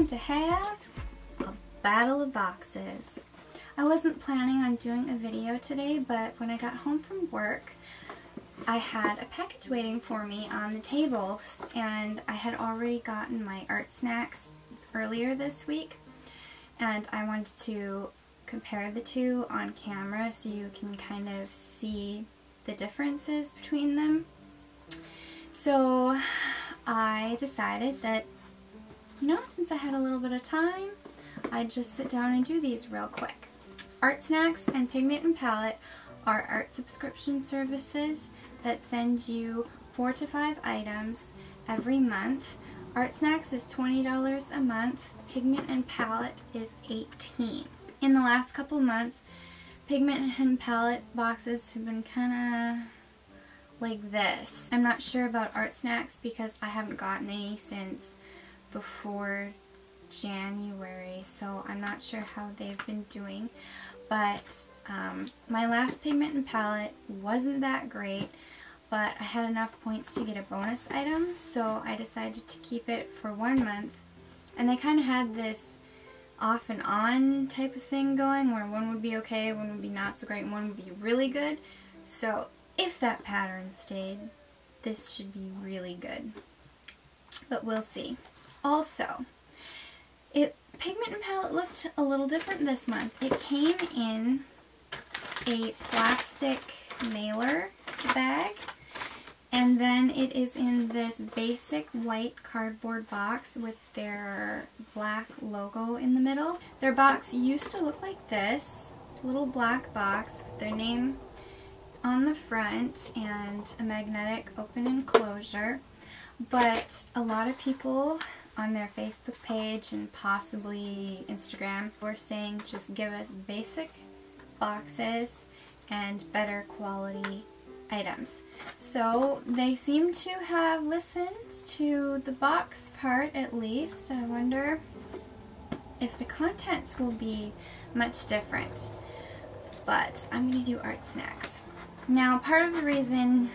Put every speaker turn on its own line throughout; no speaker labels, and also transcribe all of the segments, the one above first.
to have a battle of boxes. I wasn't planning on doing a video today, but when I got home from work, I had a package waiting for me on the table, and I had already gotten my ArtSnacks earlier this week, and I wanted to compare the two on camera so you can kind of see the differences between them. So I decided that, you know, since I had a little bit of time, I'd just sit down and do these real quick. ArtSnacks and Pigment and Palette are art subscription services that send you 4 to 5 items every month. ArtSnacks is $20 a month. Pigment and Palette is $18. In the last couple months, Pigment and Palette boxes have been kind of like this. I'm not sure about ArtSnacks because I haven't gotten any since before January, so I'm not sure how they've been doing. But my last Pigment and Palette wasn't that great, but I had enough points to get a bonus item, so I decided to keep it for 1 month. And they kind of had this off and on type of thing going, where one would be okay, one would be not so great, and one would be really good. So if that pattern stayed, this should be really good. But we'll see. Also, Pigment and Palette looked a little different this month. It came in a plastic mailer bag, and then it is in this basic white cardboard box with their black logo in the middle. Their box used to look like this, a little black box with their name on the front and a magnetic open and closure, but a lot of people on their Facebook page and possibly Instagram were saying just give us basic boxes and better quality items. So they seem to have listened to the box part at least. I wonder if the contents will be much different. But I'm going to do ArtSnacks. Now, part of the reason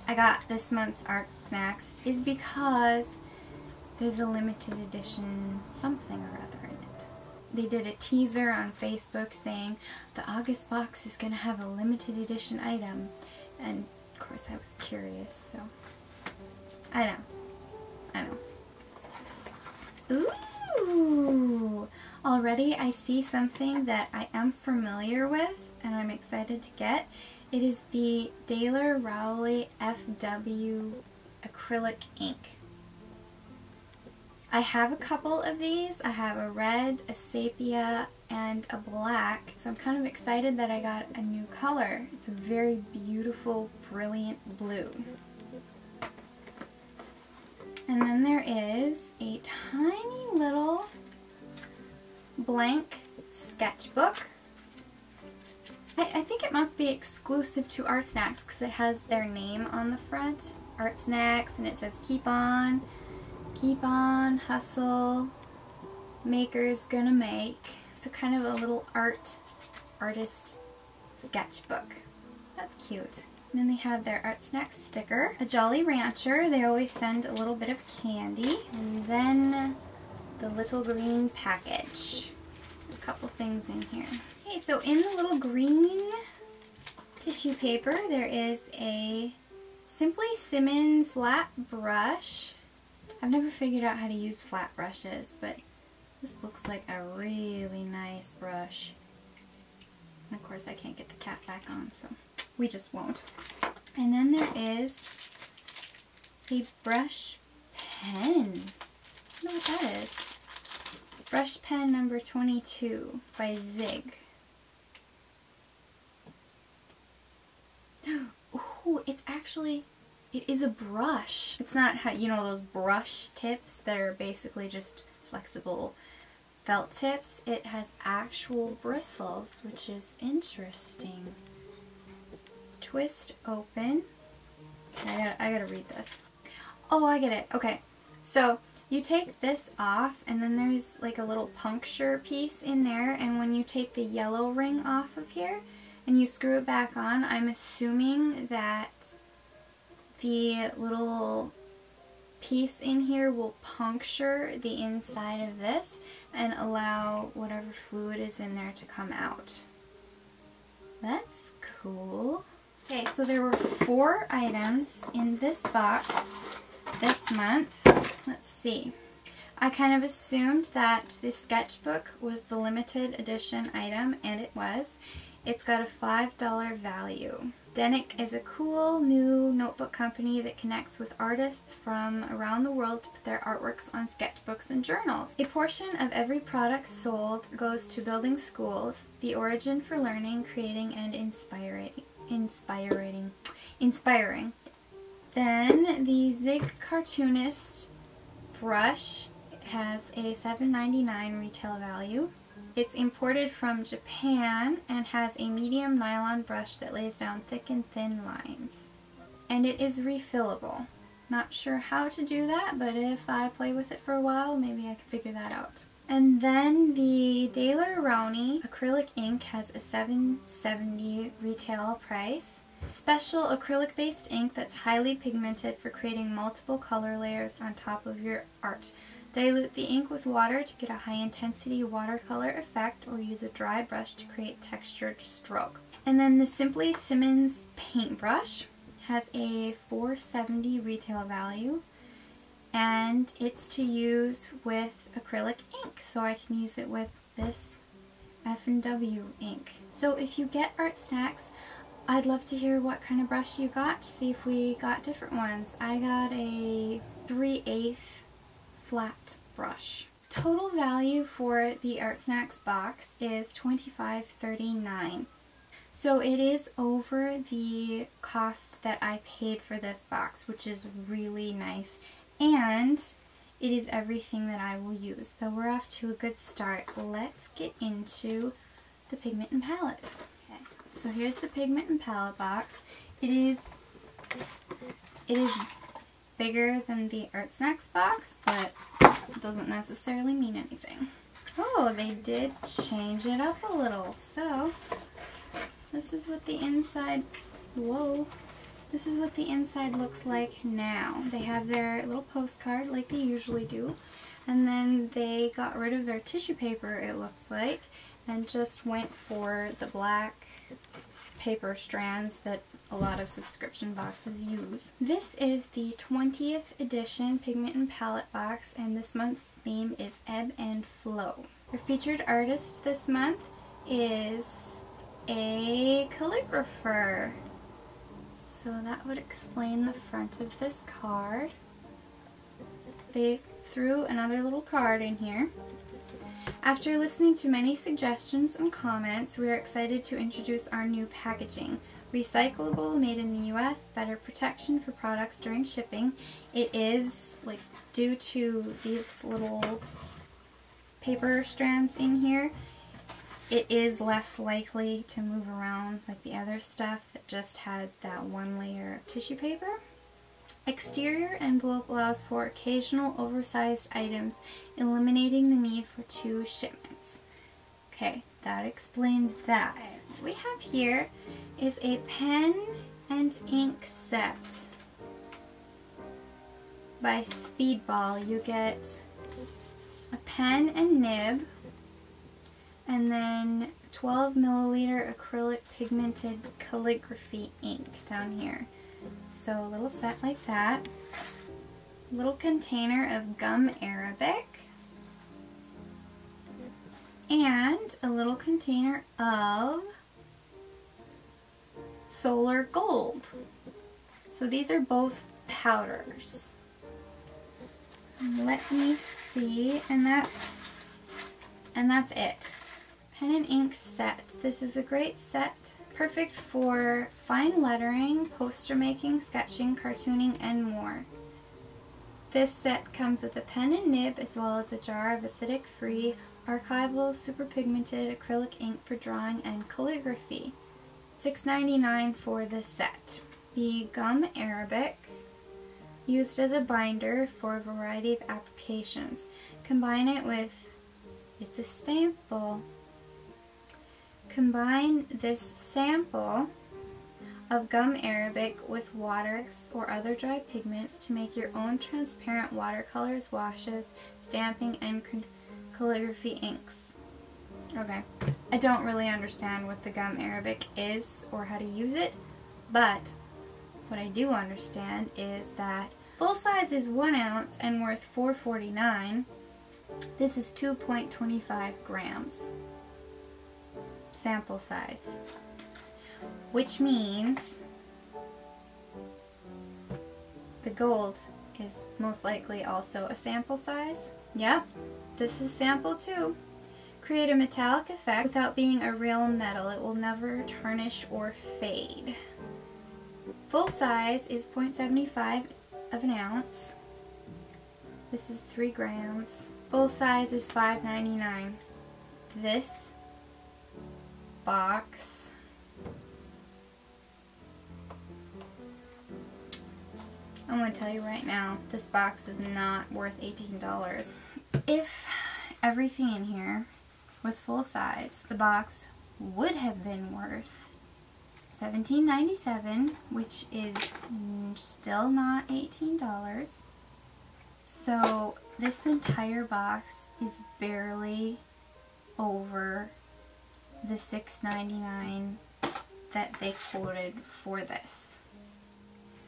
I got this month's ArtSnacks is because there's a limited edition something or other in it. They did a teaser on Facebook saying the August box is going to have a limited edition item, and of course I was curious, so I know. Ooh! Already I see something that I am familiar with and I'm excited to get. It is the Daler Rowley FW acrylic ink. I have a couple of these. I have a red, a sepia, and a black. So I'm kind of excited that I got a new color. It's a very beautiful, brilliant blue. And then there is a tiny little blank sketchbook. I think it must be exclusive to ArtSnacks because it has their name on the front. ArtSnacks, and it says keep on, hustle, maker's gonna make. So kind of a little artist sketchbook. That's cute. And then they have their ArtSnacks sticker, a Jolly Rancher. They always send a little bit of candy. And then the little green package. A couple things in here. Okay, so in the little green tissue paper, there is a Simply Simmons flat brush. I've never figured out how to use flat brushes, but this looks like a really nice brush. And of course I can't get the cap back on, so we just won't. And then there is a brush pen. I don't know what that is. Brush pen number 22 by Zig. Ooh, it's actually, it is a brush. It's not how, you know, those brush tips that are basically just flexible felt tips. It has actual bristles, which is interesting. Twist open. I gotta read this. Oh, I get it. Okay, so you take this off, and then there's like a little puncture piece in there, and when you take the yellow ring off of here and you screw it back on, I'm assuming that the little piece in here will puncture the inside of this and allow whatever fluid is in there to come out. That's cool. Okay, so there were 4 items in this box this month. Let's see. I kind of assumed that the sketchbook was the limited edition item, and it was. It's got a $5 value. Denick is a cool new notebook company that connects with artists from around the world to put their artworks on sketchbooks and journals. A portion of every product sold goes to building schools, the origin for learning, creating, and inspiring. Then the Zig Cartoonist brush has a $7.99 retail value. It's imported from Japan and has a medium nylon brush that lays down thick and thin lines. And it is refillable. Not sure how to do that, but if I play with it for a while, maybe I can figure that out. And then the Daler-Rowney acrylic ink has a $7.70 retail price. Special acrylic-based ink that's highly pigmented for creating multiple color layers on top of your art. Dilute the ink with water to get a high-intensity watercolor effect, or use a dry brush to create textured stroke. And then the Simply Simmons paintbrush has a $4.70 retail value, and it's to use with acrylic ink, so I can use it with this F&W ink. So if you get ArtSnacks, I'd love to hear what kind of brush you got, to see if we got different ones. I got a 3/8 flat brush. Total value for the ArtSnacks box is $25.39. So it is over the cost that I paid for this box, which is really nice. And it is everything that I will use. So we're off to a good start. Let's get into the Pigment and Palette. Okay, so here's the Pigment and Palette box. It is bigger than the ArtSnacks box, but it doesn't necessarily mean anything. Oh, they did change it up a little. So this is what the inside, this is what the inside looks like now. They have their little postcard like they usually do, and then they got rid of their tissue paper, it looks like, and just went for the black paper strands that a lot of subscription boxes use. This is the 20th edition Pigment and Palette box, and this month's theme is Ebb and Flow. Our featured artist this month is a calligrapher. So that would explain the front of this card. They threw another little card in here. After listening to many suggestions and comments, we are excited to introduce our new packaging. Recyclable, made in the US, better protection for products during shipping. It is, like, due to these little paper strands in here, it is less likely to move around like the other stuff that just had that one layer of tissue paper. Exterior envelope allows for occasional oversized items, eliminating the need for 2 shipments. Okay, that explains that. What we have here is a pen and ink set by Speedball. You get a pen and nib, and then 12 milliliter acrylic pigmented calligraphy ink down here. So a little set like that. A little container of gum Arabic. And a little container of Solar Gold. So these are both powders. Let me see, and that's it. Pen and ink set. This is a great set, perfect for fine lettering, poster making, sketching, cartooning, and more. This set comes with a pen and nib, as well as a jar of acidic-free, archival, super pigmented acrylic ink for drawing and calligraphy. $6.99 for this set. The gum Arabic, used as a binder for a variety of applications. Combine it with, it's a sample. Combine this sample of gum arabic with water or other dry pigments to make your own transparent watercolors, washes, stamping, and calligraphy inks. Okay, I don't really understand what the gum arabic is or how to use it, but what I do understand is that full size is 1 ounce and worth $4.49. This is 2.25 grams. Sample size. Which means the gold is most likely also a sample size. Yep, this is sample too. Create a metallic effect without being a real metal. It will never tarnish or fade. Full size is 0.75 of an ounce. This is 3 grams. Full size is $5.99. This box I'm going to tell you right now, this box is not worth $18. If everything in here was full size, the box would have been worth $17.97, which is still not $18. So this entire box is barely over the $6.99 that they quoted for this.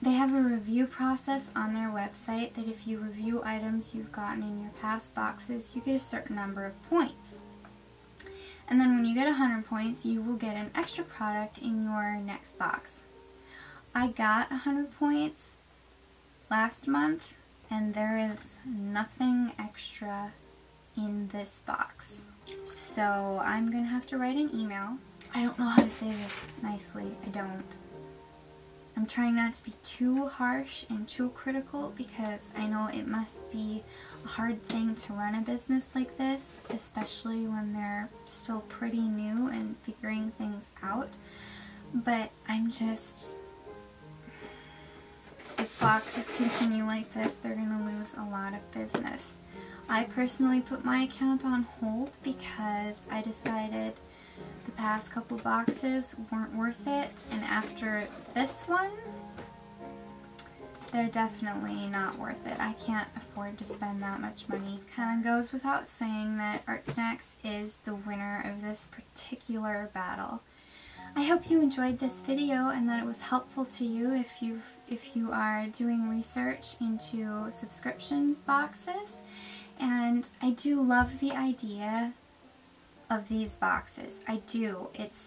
They have a review process on their website that if you review items you've gotten in your past boxes, you get a certain number of points. And then when you get 100 points, you will get an extra product in your next box. I got 100 points last month, and there is nothing extra in this box. So I'm going to have to write an email. I don't know how to say this nicely. I don't. I'm trying not to be too harsh and too critical because I know it must be a hard thing to run a business like this, especially when they're still pretty new and figuring things out. But I'm just, if boxes continue like this, they're going to lose a lot of business. I personally put my account on hold because I decided the past couple boxes weren't worth it, and after this one, they're definitely not worth it. I can't afford to spend that much money. Kind of goes without saying that ArtSnacks is the winner of this particular battle. I hope you enjoyed this video and that it was helpful to you if you are doing research into subscription boxes. And I do love the idea of these boxes. I do. It's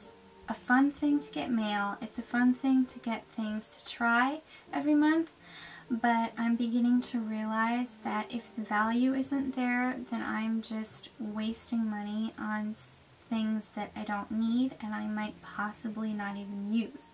a fun thing to get mail. It's a fun thing to get things to try every month. But I'm beginning to realize that if the value isn't there, then I'm just wasting money on things that I don't need and I might possibly not even use.